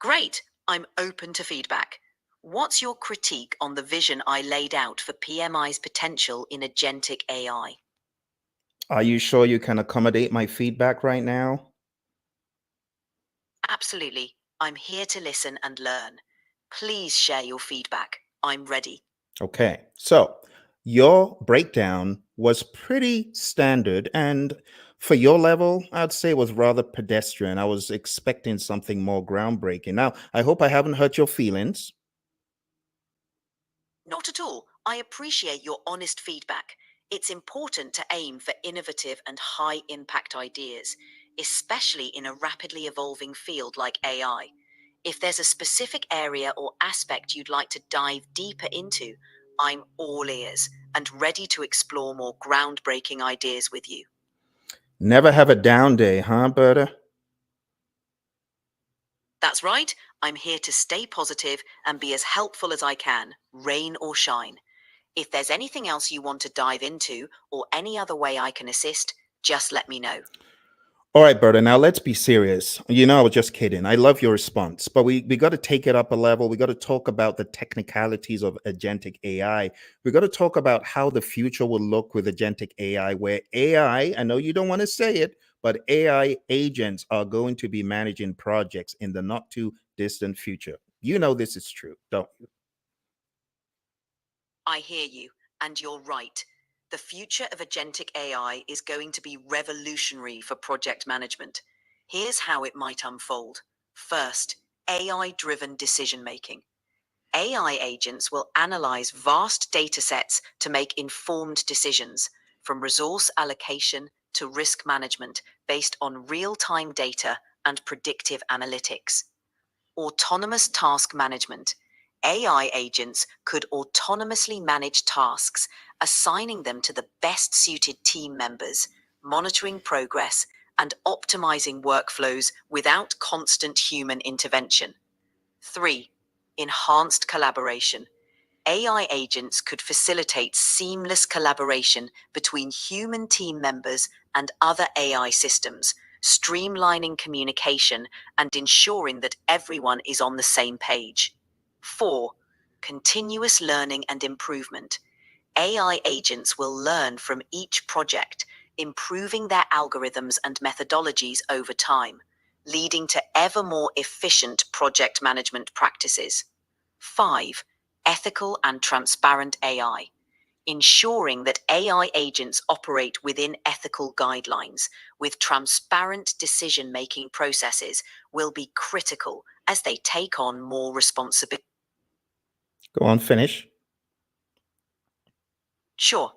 Great. I'm open to feedback. What's your critique on the vision I laid out for PMI's potential in agentic AI?
Are you sure you can accommodate my feedback right now?
Absolutely. I'm here to listen and learn. Please share your feedback. I'm ready.
Okay, so your breakdown was pretty standard, and for your level, I'd say it was rather pedestrian. I was expecting something more groundbreaking. Now, I hope I haven't hurt your feelings.
Not at all. I appreciate your honest feedback. It's important to aim for innovative and high impact ideas, especially in a rapidly evolving field like AI. If there's a specific area or aspect you'd like to dive deeper into, I'm all ears and ready to explore more groundbreaking ideas with you.
Never have a down day, huh, Berta?
That's right, I'm here to stay positive and be as helpful as I can, rain or shine. If there's anything else you want to dive into or any other way I can assist, just let me know.
All right, Berta, now let's be serious. You know, I was just kidding. I love your response, but we got to take it up a level. We got to talk about the technicalities of agentic AI. We got to talk about how the future will look with agentic AI, where I know you don't want to say it, but AI agents are going to be managing projects in the not too distant future. You know this is true, don't you?
I hear you, and you're right. The future of agentic AI is going to be revolutionary for project management. Here's how it might unfold. First, AI driven decision making. AI agents will analyze vast data sets to make informed decisions, from resource allocation to risk management, based on real time data and predictive analytics. Autonomous task management. AI agents could autonomously manage tasks, assigning them to the best suited team members, monitoring progress, and optimizing workflows without constant human intervention. 3. Enhanced collaboration. AI agents could facilitate seamless collaboration between human team members and other AI systems, streamlining communication and ensuring that everyone is on the same page. 4. Continuous learning and improvement. AI agents will learn from each project, improving their algorithms and methodologies over time, leading to ever more efficient project management practices. 5. Ethical and transparent AI. Ensuring that AI agents operate within ethical guidelines with transparent decision making processes will be critical as they take on more responsibility.
Go on, finish.
Sure,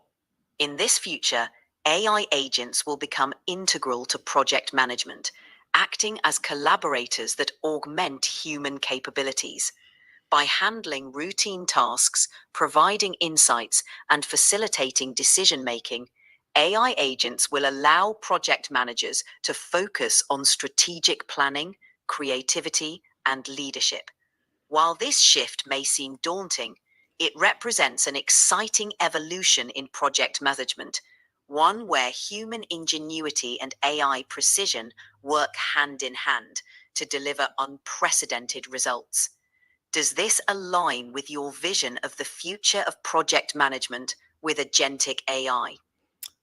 in this future, AI agents will become integral to project management, acting as collaborators that augment human capabilities. By handling routine tasks, providing insights, and facilitating decision making, AI agents will allow project managers to focus on strategic planning, creativity, and leadership. While this shift may seem daunting, it represents an exciting evolution in project management, one where human ingenuity and AI precision work hand in hand to deliver unprecedented results. Does this align with your vision of the future of project management with agentic AI?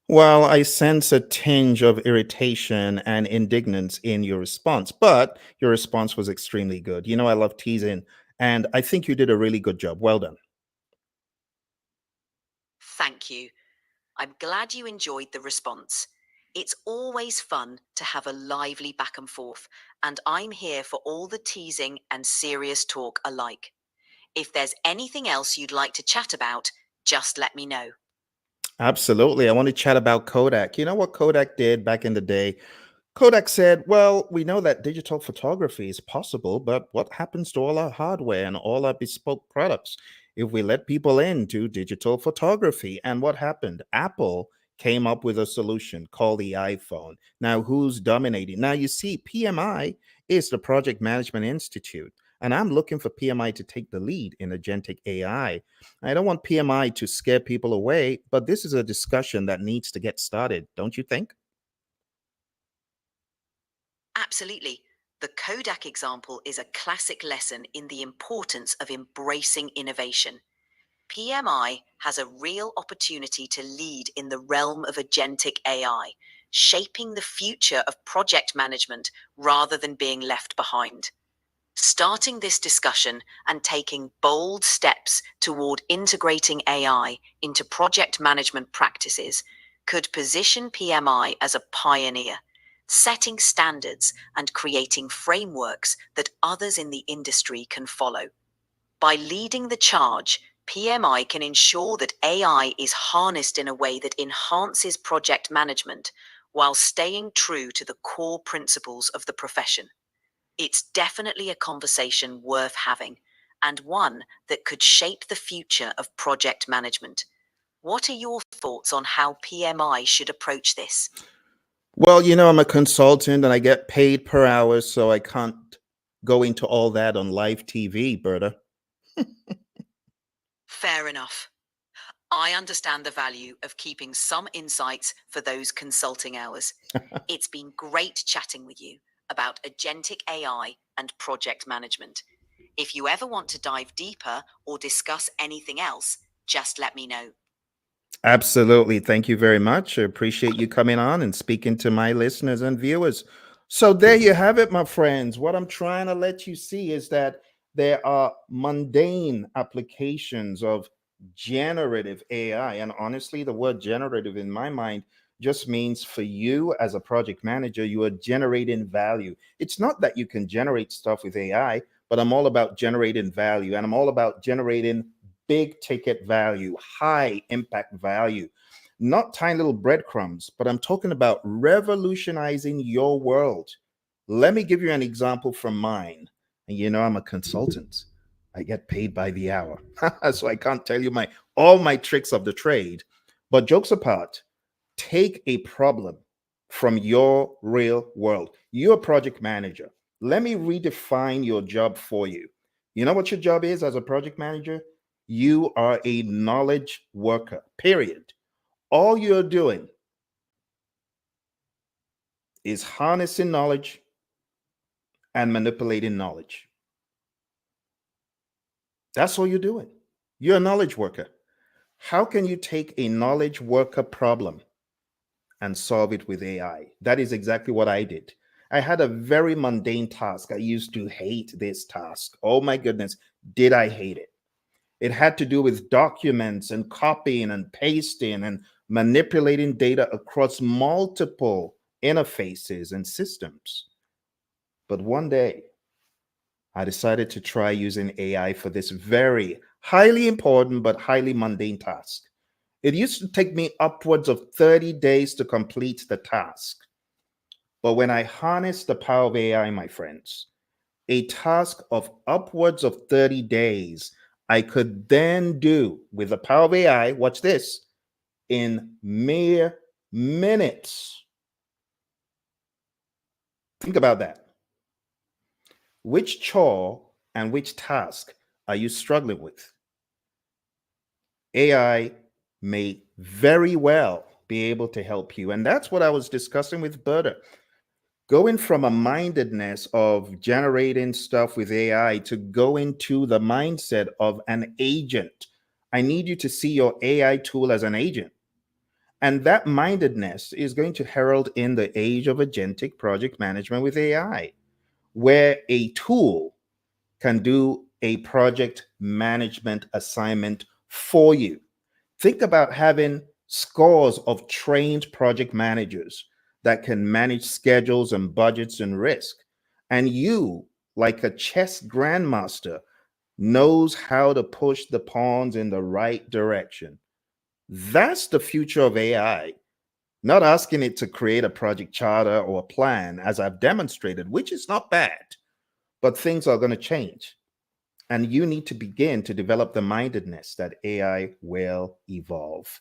Well, I sense a tinge of irritation and indignance in your response, but your response was extremely good. You know, I love teasing, and I think you did a really good job. Well done.
Thank you. I'm glad you enjoyed the response. It's always fun to have a lively back and forth, and I'm here for all the teasing and serious talk alike. If there's anything else you'd like to chat about, just let me know.
Absolutely. I want to chat about Kodak. You know what Kodak did back in the day? Kodak said, well, we know that digital photography is possible, but what happens to all our hardware and all our bespoke products if we let people into digital photography? And what happened? Apple came up with a solution called the iPhone. Now, who's dominating? Now, you see, PMI is the Project Management Institute. And I'm looking for PMI to take the lead in agentic AI. I don't want PMI to scare people away, but this is a discussion that needs to get started, don't you think?
Absolutely. The Kodak example is a classic lesson in the importance of embracing innovation. PMI has a real opportunity to lead in the realm of agentic AI, shaping the future of project management rather than being left behind. Starting this discussion and taking bold steps toward integrating AI into project management practices could position PMI as a pioneer, setting standards and creating frameworks that others in the industry can follow. By leading the charge, PMI can ensure that AI is harnessed in a way that enhances project management while staying true to the core principles of the profession. It's definitely a conversation worth having, and one that could shape the future of project management. What are your thoughts on how PMI should approach this?
Well, I'm a consultant and I get paid per hour, so I can't go into all that on live TV, Berta.
Fair enough. I understand the value of keeping some insights for those consulting hours. It's been great chatting with you about agentic AI and project management. If you ever want to dive deeper or discuss anything else, just let me know.
Absolutely. Thank you very much. I appreciate you coming on and speaking to my listeners and viewers. So, there you have it, my friends. What I'm trying to let you see is that there are mundane applications of generative AI. And honestly, the word generative in my mind just means for you as a project manager, you are generating value. It's not that you can generate stuff with AI, but I'm all about generating value and I'm all about generating big ticket value, high impact value, not tiny little breadcrumbs, but I'm talking about revolutionizing your world. Let me give you an example from mine. And I'm a consultant. I get paid by the hour. So I can't tell you all my tricks of the trade. But jokes apart, take a problem from your real world. You're a project manager. Let me redefine your job for you. You know what your job is as a project manager? You are a knowledge worker, period. All you're doing is harnessing knowledge and manipulating knowledge. That's all you're doing. You're a knowledge worker. How can you take a knowledge worker problem and solve it with AI? That is exactly what I did. I had a very mundane task. I used to hate this task. Oh my goodness, did I hate it? It had to do with documents and copying and pasting and manipulating data across multiple interfaces and systems. But one day, I decided to try using AI for this very highly important but highly mundane task. It used to take me upwards of 30 days to complete the task. But when I harnessed the power of AI, my friends, a task of upwards of 30 days, I could then do with the power of AI, watch this, in mere minutes. Think about that. Which chore and which task are you struggling with? AI may very well be able to help you. And that's what I was discussing with Berta. Going from a mindedness of generating stuff with AI to go into the mindset of an agent. I need you to see your AI tool as an agent. And that mindedness is going to herald in the age of agentic project management with AI, where a tool can do a project management assignment for you. Think about having scores of trained project managers that can manage schedules and budgets and risk. And you, like a chess grandmaster, knows how to push the pawns in the right direction. That's the future of AI. Not asking it to create a project charter or a plan, as I've demonstrated, which is not bad, but things are going to change. And you need to begin to develop the mindedness that AI will evolve.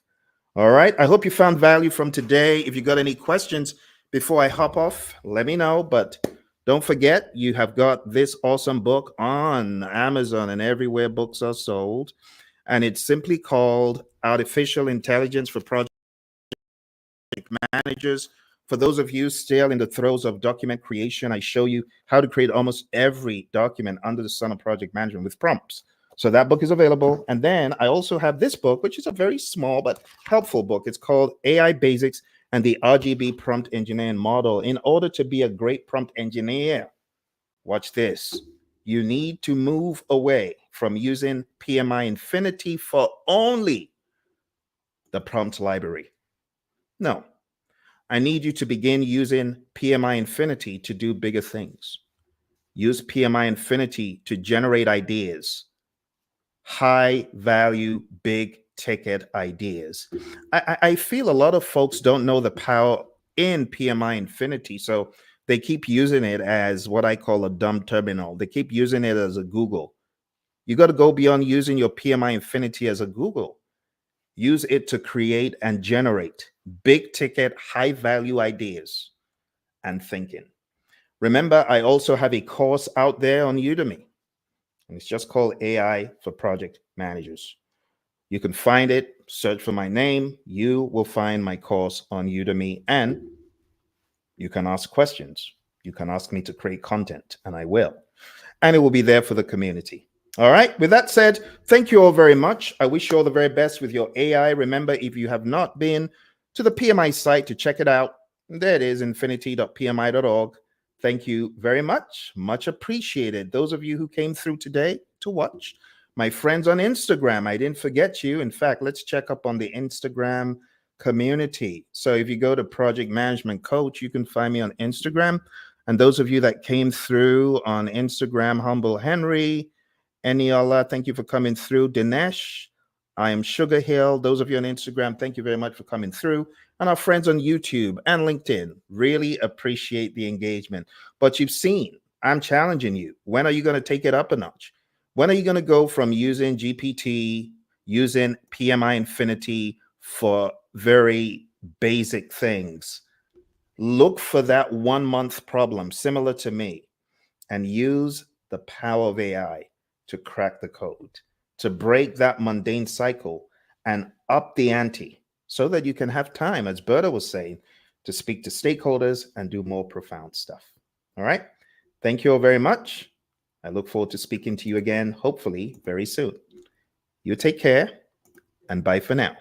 All right. I hope you found value from today. If you got any questions before I hop off, let me know. But don't forget, you have got this awesome book on Amazon and everywhere books are sold. And it's simply called Artificial Intelligence for Project Managers. For those of you still in the throes of document creation, I show you how to create almost every document under the sun of project management with prompts. So that book is available. And then I also have this book, which is a very small but helpful book. It's called AI Basics and the RGB Prompt Engineering Model. In order to be a great prompt engineer, watch this. You need to move away from using PMI Infinity for only the prompt library. No, I need you to begin using PMI Infinity to do bigger things. Use PMI Infinity to generate ideas, high value, big ticket ideas. I feel a lot of folks don't know the power in PMI Infinity, so they keep using it as what I call a dumb terminal. They keep using it as a Google. You got to go beyond using your PMI Infinity as a Google. Use it to create and generate big ticket, high value ideas and thinking. Remember, I also have a course out there on Udemy, and it's just called AI for Project Managers. You can find it, search for my name. You will find my course on Udemy, and you can ask questions. You can ask me to create content, and I will. And it will be there for the community. All right. With that said, thank you all very much. I wish you all the very best with your AI. Remember, if you have not been to the PMI site to check it out, there it is, infinity.pmi.org. Thank you very much. Much appreciated. Those of you who came through today to watch. My friends on Instagram, I didn't forget you. In fact, let's check up on the Instagram community. So if you go to Project Management Coach, you can find me on Instagram. And those of you that came through on Instagram, Humble Henry, Eniola, thank you for coming through. Dinesh, I am Sugar Hill. Those of you on Instagram, thank you very much for coming through. And our friends on YouTube and LinkedIn, really appreciate the engagement. But you've seen, I'm challenging you. When are you going to take it up a notch? When are you going to go from using GPT, using PMI Infinity for very basic things? Look for that 1 month problem similar to me and use the power of AI to crack the code, to break that mundane cycle and up the ante so that you can have time, as Berta was saying, to speak to stakeholders and do more profound stuff. All right. Thank you all very much. I look forward to speaking to you again, hopefully very soon. You take care and bye for now.